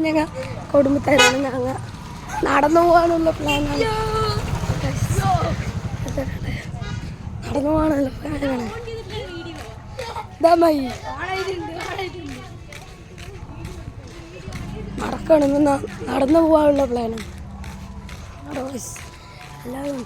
ഞങ്ങൾ കുടുംബക്കാരാണ്. ഞങ്ങൾ നടന്നു പോകാനുള്ള പ്ലാനാണ്. നടന്നു പോകാനുള്ള പ്ലാനാണ്. നടക്കണം, നടന്നു പോകാനുള്ള പ്ലാനാണ്. എല്ലാവരും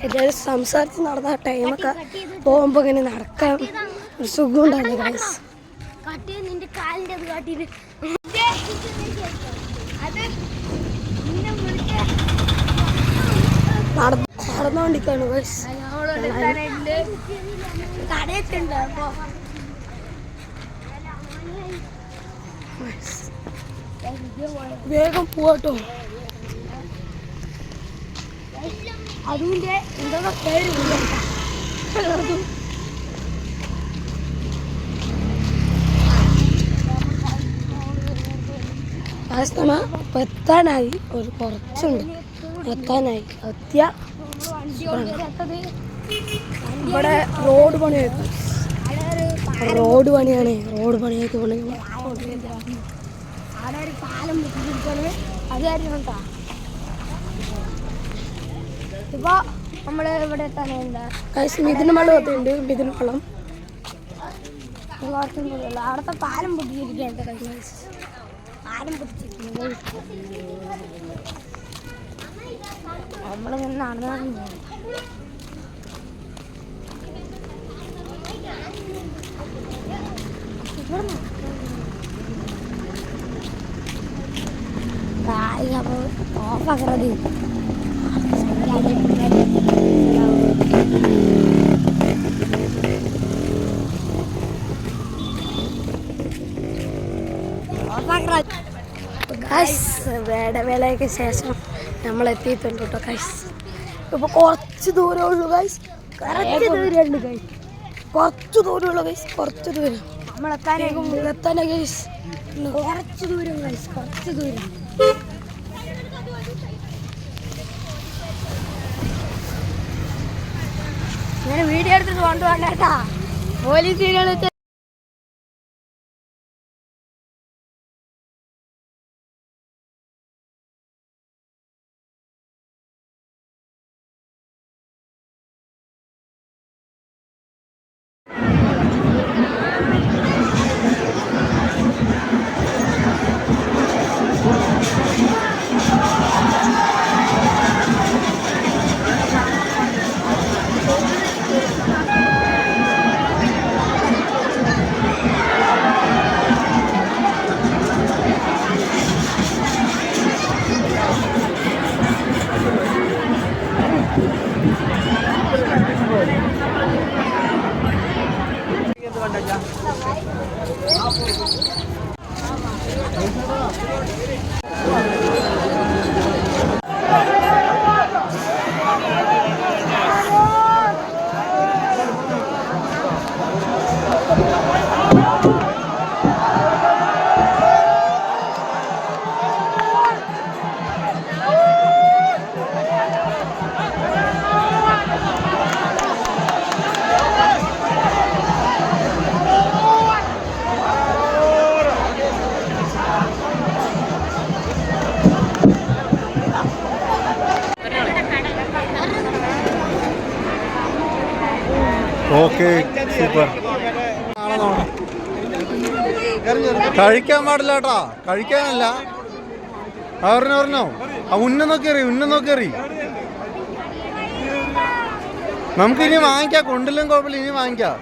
എല്ലാവരും സംസാരിച്ച് നടന്ന ടൈമൊക്കെ പോകുമ്പോൾ ഇങ്ങനെ നടക്കാൻ ഒരു സുഖം ഉണ്ടായിരുന്നു. ഗൈസ് നടന്നുകൊണ്ടിരിക്കുകയാണ് ഗൈസ്. വേഗം പോവാട്ടോ. അതിൻ്റെ എന്താ പേര് എത്താനായി. ഒരു കുറച്ചുണ്ട് എത്താനായി. ഇവിടെ റോഡ് പണിയായിരുന്നു. റോഡ് പണിയൊക്കെ പാലം അതായിരുന്നു. ഇപ്പൊ നമ്മള് ഇവിടെ എത്താനുണ്ട്. മിഥുന വെള്ളം എത്തിയുണ്ട്. മിഥുന വെള്ളം അവിടുത്തെ പാലം പൊട്ടിച്ചിരിക്കുകയാണ്. പാലം പൊട്ടിച്ചിരിക്കുന്നത് നമ്മളിങ്ങനെ നടന്നു. ഓഫാക്കറത് വേലയ്ക്ക് ശേഷം നമ്മൾ എത്തിയിട്ടുണ്ട് കേട്ടോ ഗൈസ്. ഇപ്പൊ കുറച്ച് ദൂരമുള്ളൂ ഗൈസ്. കുറച്ച് ദൂരമുള്ളൂ ഗൈസ്. കുറച്ച് ദൂരം ഗൈസ്. കുറച്ച് ദൂരം ഗൈസ്. കുറച്ച് ദൂരം ഞാൻ വീഡിയോ എടുത്തിട്ട് കൊണ്ടുപോകണ്ടേട്ടാ. Police okay super. കഴിക്കാൻ പാടില്ല കേട്ടാ. കഴിക്കാനല്ല. പറഞ്ഞോ ഉന്നം നോക്കി എറി. നമുക്ക് ഇനി വാങ്ങിക്കാം. കൊണ്ടില്ലും കുഴപ്പമില്ല. ഇനി വാങ്ങിക്കാം.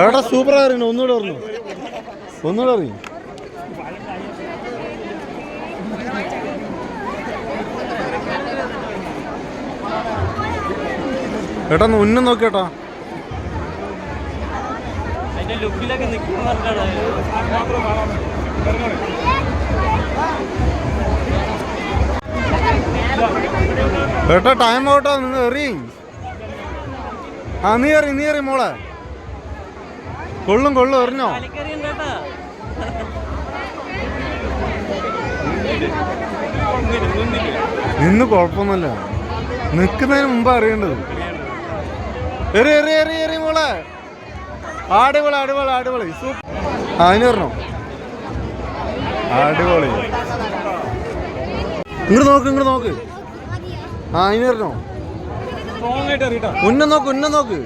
ഏട്ടാ സൂപ്പറാ അറിയണോ. ഒന്നുകൂടെ അറിയും. ഏട്ടാ ഉന്നം നോക്കിയേട്ടാ. അതിന്റെ ലുക്കിലൊക്കെ നിൽക്കുന്ന ഏട്ടാ ടൈം ഔട്ടാ, നിങ്ങൾ എറി. ആ നീ എറി മോളെ. കൊള്ളും എറിഞ്ഞോ. നിന്ന് കുഴപ്പമൊന്നുമില്ല, നിക്കുന്നതിന് മുമ്പ് അറിയേണ്ടത്. എറി മോളെ. അടിപൊളി സൂപ്പർ. അതിന് വരണോ. അടിപൊളി. ഇങ്ങോട്ട് നോക്ക്. ആ അതിന് വരണോ. ഉന്നം നോക്ക്.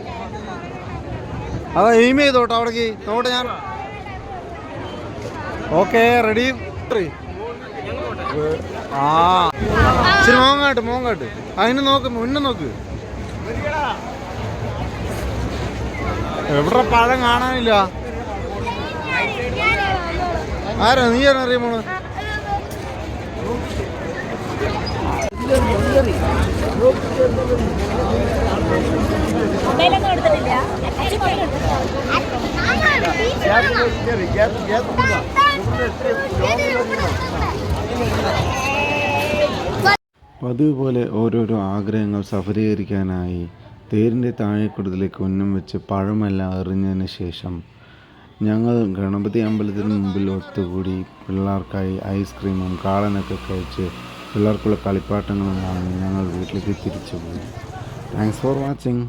അതാ എയിം ചെയ്തോട്ടോ അവിടേക്ക്. നോട്ടെ ഞാൻ. Okay ready. ആ ശരി, മോങ്ങാട്ട്. അതിന് നോക്ക്, ഉന്നം നോക്ക്. എവിടെ പഴം കാണാനില്ല. ആരാ നീ അറിയുമോ. അതുപോലെ ഓരോരോ ആഗ്രഹങ്ങൾ സഫലീകരിക്കാനായി തേരിൻ്റെ താഴെക്കുടത്തിലേക്ക് ഉന്നം വെച്ച് പഴമെല്ലാം എറിഞ്ഞതിന് ശേഷം ഞങ്ങൾ ഗണപതി അമ്പലത്തിന് മുമ്പിൽ ഒത്തുകൂടി പിള്ളേർക്കായി ഐസ്ക്രീമും കാളനൊക്കെ കഴിച്ച് പിള്ളേർക്കുള്ള കളിപ്പാട്ടങ്ങളും വാങ്ങി ഞങ്ങൾ വീട്ടിലേക്ക് തിരിച്ചു പോയി. Thanks for watching.